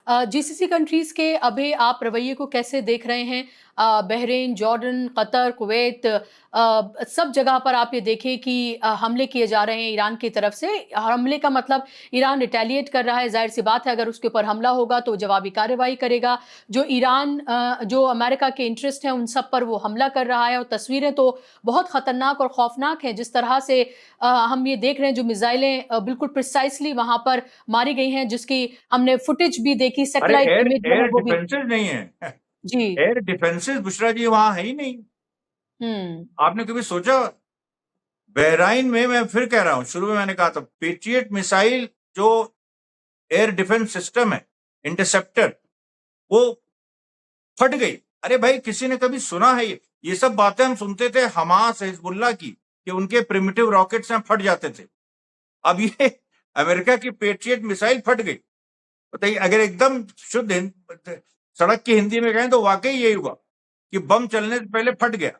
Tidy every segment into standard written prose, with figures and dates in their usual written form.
GCC countries के अभी आप रवैये को कैसे देख रहे हैं? बहरीन, जॉर्डन, कतर, कुवैत सब जगह पर आप ये देखें कि हमले किए जा रहे हैं ईरान की तरफ से। हमले का मतलब ईरान रिटेलिएट कर रहा है, ज़ाहिर-सी बात है अगर उसके ऊपर हमला होगा तो जवाबी कार्रवाई करेगा। जो अमेरिका के इंटरेस्ट हैं उन सब पर वो हमला कर रहा है और तस्वीरें तो बहुत खतरनाक और खौफनाक हैं। जिस तरह से हम ये देख रहे हैं जो मिसाइलें बिल्कुल प्रिसाइज़ली वहाँ पर मारी गई हैं, जिसकी हमने फुटेज भी देखी, अरे सैटेलाइट एयर इमेज जो है एयर वो भी। डिफेंसेस नहीं है। जी। एयर डिफेंसेस बुशरा जी वहां है ही नहीं। हुँ। आपने कभी सोचा? बहराइन में, मैं फिर कह रहा हूं, शुरू में मैंने कहा था, पेट्रियट मिसाइल जो एयर डिफेंस सिस्टम है, इंटरसेप्टर, वो फट गई। अरे भाई, किसी ने कभी सुना है ये सब बातें हम सुनते थे हमास हिजबुल्लाह की, कि उनके प्रिमिटिव रॉकेट्स हैं फट जाते थे। अब ये अमेरिका की पेट्रियट मिसाइल फट गई। बताइए, अगर एकदम शुद्ध सड़क की हिंदी में कहें तो वाकई यही हुआ कि बम चलने से पहले फट गया।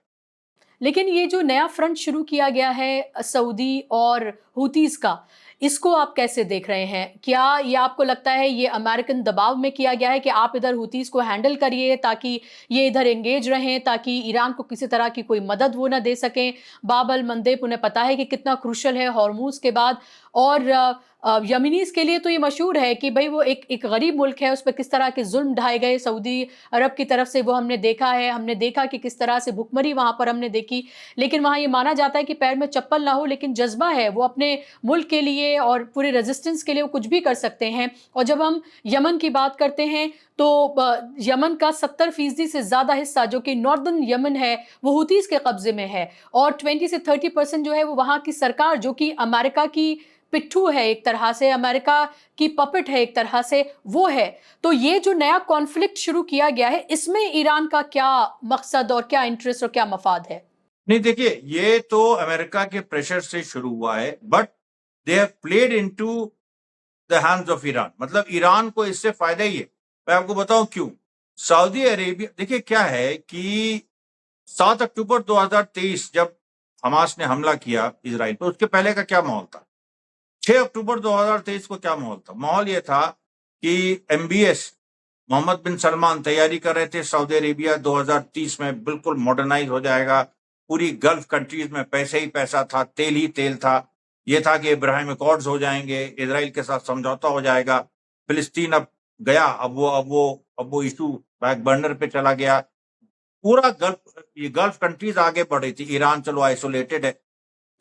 लेकिन ये जो नया फ्रंट शुरू किया गया है सऊदी और हूतीज़ का, इसको आप कैसे देख रहे हैं? क्या ये आपको लगता है ये अमेरिकन दबाव में किया गया है कि आप इधर हूतीज़ को हैंडल करिए ताकि ये इधर एंगेज रहें, ताकि ईरान को किसी तरह की कोई मदद वो ना दे सकें? बाब अल मंदेब उन्हें पता है कि कितना क्रूशियल है हॉर्मूज़ के बाद। और यमनीज़ के लिए तो ये मशहूर है कि भई वो एक गरीब मुल्क है, उस पे किस तरह के ज़ुल्म ढाए गए सऊदी अरब की तरफ से, वो हमने देखा है। हमने देखा कि किस तरह से भुखमरी वहाँ पर हमने देखी। लेकिन वहाँ ये माना जाता है कि पैर में चप्पल ना हो लेकिन जज़्बा है, वो अपने मुल्क के लिए और पूरे रेज़िस्टेंस के लिए वो कुछ भी कर सकते हैं। और जब हम यमन की बात करते हैं तो यमन का 70% से ज़्यादा हिस्सा जो कि नॉर्दर्न यमन है, वो हूतीज़ के कब्ज़े में है। और 20 से 30% जो है वो वहाँ की सरकार, जो कि अमेरिका की पिट्ठू है एक तरह से, अमेरिका की पपेट है एक तरह से, वो है। तो ये जो नया कॉन्फ्लिक्ट शुरू किया गया है, इसमें ईरान का क्या मकसद और क्या इंटरेस्ट और क्या मफाद है? नहीं, देखिए, ये तो अमेरिका के प्रेशर से शुरू हुआ है, but they have played into the hands of Iran. मतलब ईरान को इससे फायदा ही है। मैं आपको बताऊं क्यों। सऊदी अरेबिया, देखिए क्या है कि 7 अक्टूबर 2023 जब हमास ने हमला किया इजराइल पर, उसके पहले का क्या माहौल था? 6 अक्टूबर 2023 को क्या माहौल था? माहौल ये था कि एमबीएस मोहम्मद बिन सलमान तैयारी कर रहे थे, सऊदी अरेबिया 2030 में बिल्कुल मॉडर्नाइज हो जाएगा, पूरी गल्फ कंट्रीज में पैसे ही पैसा था, तेल ही तेल था। ये था कि इब्राहिम अकॉर्ड्स हो जाएंगे, इसराइल के साथ समझौता हो जाएगा, फिलिस्तीन अब गया, अब वो इशू बैक बर्नर पे चला गया। पूरा गल्फ कंट्रीज आगे बढ़ रही थी, ईरान चलो आइसोलेटेड है।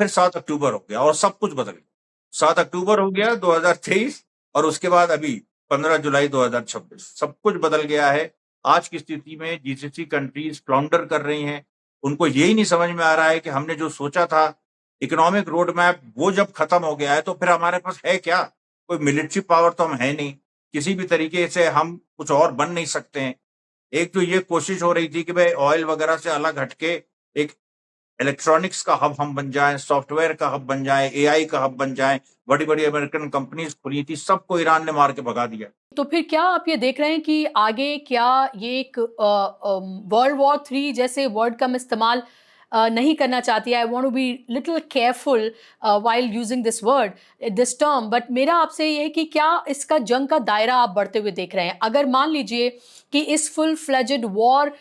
फिर 7 अक्टूबर हो गया और सब कुछ बदल गया। 7 अक्टूबर हो गया 2023, और उसके बाद अभी 15 जुलाई 2026, सब कुछ बदल गया है। आज की स्थिति में जीसीसी कंट्रीज फ्लाउंडर कर रही हैं। उनको यही नहीं समझ में आ रहा है कि हमने जो सोचा था इकोनॉमिक रोड मैप, वो जब खत्म हो गया है तो फिर हमारे पास है क्या? कोई मिलिट्री पावर तो हम है नहीं, किसी भी तरीके से हम कुछ और बन नहीं सकते हैं। एक तो ये कोशिश हो रही थी कि भाई ऑयल वगैरह से अलग हटके एक इलेक्ट्रॉनिक्स का हब हम बन जाएं, सॉफ्टवेयर का हब बन जाएं, एआई का हब बन जाएं। बड़ी बड़ी अमेरिकन कंपनीज खुली थी, सबको ईरान ने मार के भगा दिया। तो फिर क्या आप ये देख रहे हैं कि आगे क्या ये एक वर्ल्ड वॉर 3 जैसे वर्ड का मैं इस्तेमाल नहीं करना चाहती। I want to be little careful while using this word, this term, but मेरा आपसे ये है कि क्या इसका जंग का दायरा आप बढ़ते हुए देख रहे हैं? अगर मान लीजिए कि इस फुल फ्लेजेड वॉर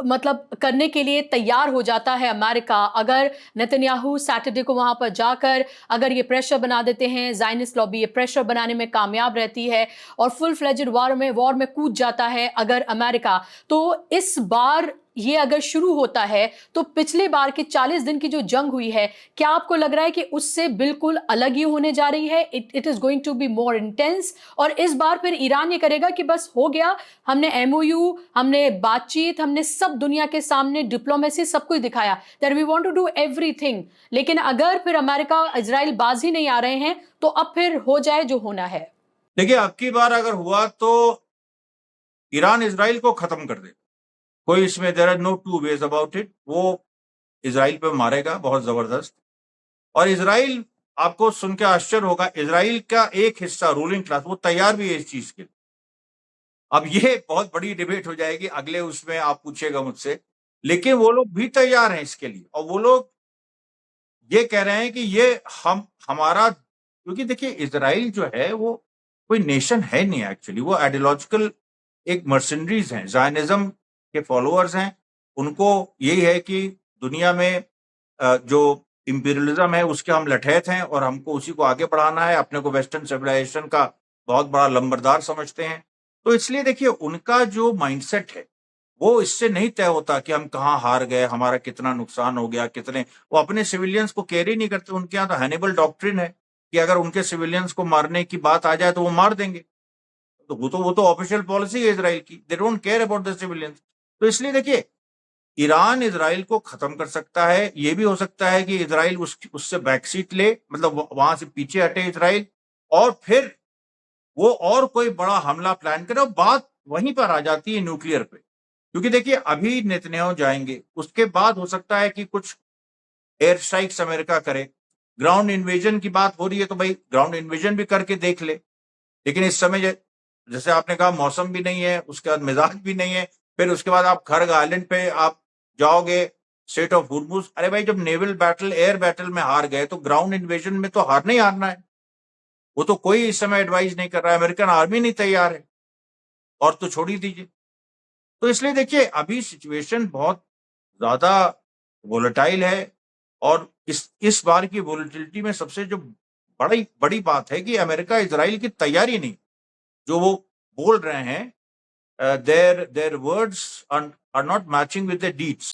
मतलब करने के लिए तैयार हो जाता है अमेरिका, अगर नेतन्याहू सैटरडे को वहां पर जाकर अगर ये प्रेशर बना देते हैं, ज़ायनिस्ट लॉबी ये प्रेशर बनाने में कामयाब रहती है और फुल फ्लेजेड वॉर में कूद जाता है अगर अमेरिका, तो इस बार ये अगर शुरू होता है तो पिछले बार की 40 दिन की जो जंग हुई है, क्या आपको लग रहा है कि उससे बिल्कुल अलग ही होने जा रही है? It is going to be more intense, और इस बार फिर ईरान ये करेगा कि बस हो गया, हमने एमओयू, हमने बातचीत, हमने सब दुनिया के सामने डिप्लोमेसी सब कुछ दिखाया, that we want to do everything, लेकिन अगर फिर अमेरिका इजराइल बाज ही नहीं आ रहे हैं तो अब फिर हो जाए जो होना है। देखिए, अब की बार अगर हुआ तो ईरान इसराइल को खत्म कर देगा। कोई इसमें there are no two ways about it. वो इसराइल पे मारेगा बहुत जबरदस्त। और इसराइल, आपको सुन के आश्चर्य होगा, इसराइल का एक हिस्सा रूलिंग क्लास वो तैयार भी है इस चीज के लिए। अब ये बहुत बड़ी डिबेट हो जाएगी अगले उसमें, आप पूछेगा मुझसे, लेकिन वो लोग भी तैयार हैं इसके लिए। और वो लोग ये कह रहे हैं कि ये हम हमारा, क्योंकि देखिए इसराइल जो है वो कोई नेशन है नहीं एक्चुअली, वो आइडियोलॉजिकल एक मर्सनरीज हैं, जायनिज्म के फॉलोअर्स हैं। उनको यही है कि दुनिया में जो इंपीरियलिज्म है उसके हम लठैत हैं और हमको उसी को आगे बढ़ाना है, अपने को वेस्टर्न सिविलाइजेशन का बहुत बड़ा लंबरदार समझते हैं। तो इसलिए देखिए उनका जो माइंडसेट है वो इससे नहीं तय होता कि हम कहाँ हार गए, हमारा कितना नुकसान हो गया, कितने, वो अपने सिविलियंस को केयर ही नहीं करते। उनके यहाँ तो हैनिबल डॉक्ट्रिन है कि अगर उनके सिविलियंस को मारने की बात आ जाए तो वो मार देंगे। तो वो तो ऑफिशियल पॉलिसी है इजराइल की, they don't care about the civilians. तो इसलिए देखिए ईरान इजराइल को खत्म कर सकता है, ये भी हो सकता है कि इजराइल उससे बैकसीट ले, मतलब वहां से पीछे हटे इजराइल, और फिर वो और कोई बड़ा हमला प्लान करे। और बात वहीं पर आ जाती है न्यूक्लियर पे, क्योंकि देखिए अभी नेतन्याहू जाएंगे, उसके बाद हो सकता है कि कुछ एयर स्ट्राइक्स अमेरिका करे। ग्राउंड इन्वेजन की बात हो रही है तो भाई ग्राउंड इन्वेजन भी करके देख ले। लेकिन इस समय जैसे आपने कहा मौसम भी नहीं है, उसके बाद मिजाज भी नहीं है, फिर उसके बाद आप खर्ग आइलैंड पे आप जाओगे, स्टेट ऑफ हुर्मुज। अरे भाई जब नेवल बैटल, एयर बैटल में हार गए तो ग्राउंड इन्वेजन में तो हारना ही हारना है। वो तो कोई इस समय एडवाइस नहीं कर रहा है, अमेरिकन आर्मी नहीं तैयार है, और तो छोड़ ही दीजिए। तो इसलिए देखिए अभी सिचुएशन बहुत ज्यादा वोलेटाइल है, और इस बार की वोलेटिलिटी में सबसे जो बड़ी बड़ी बात है कि अमेरिका इजराइल की तैयारी नहीं, जो वो बोल रहे हैं, their words are not matching with the deeds.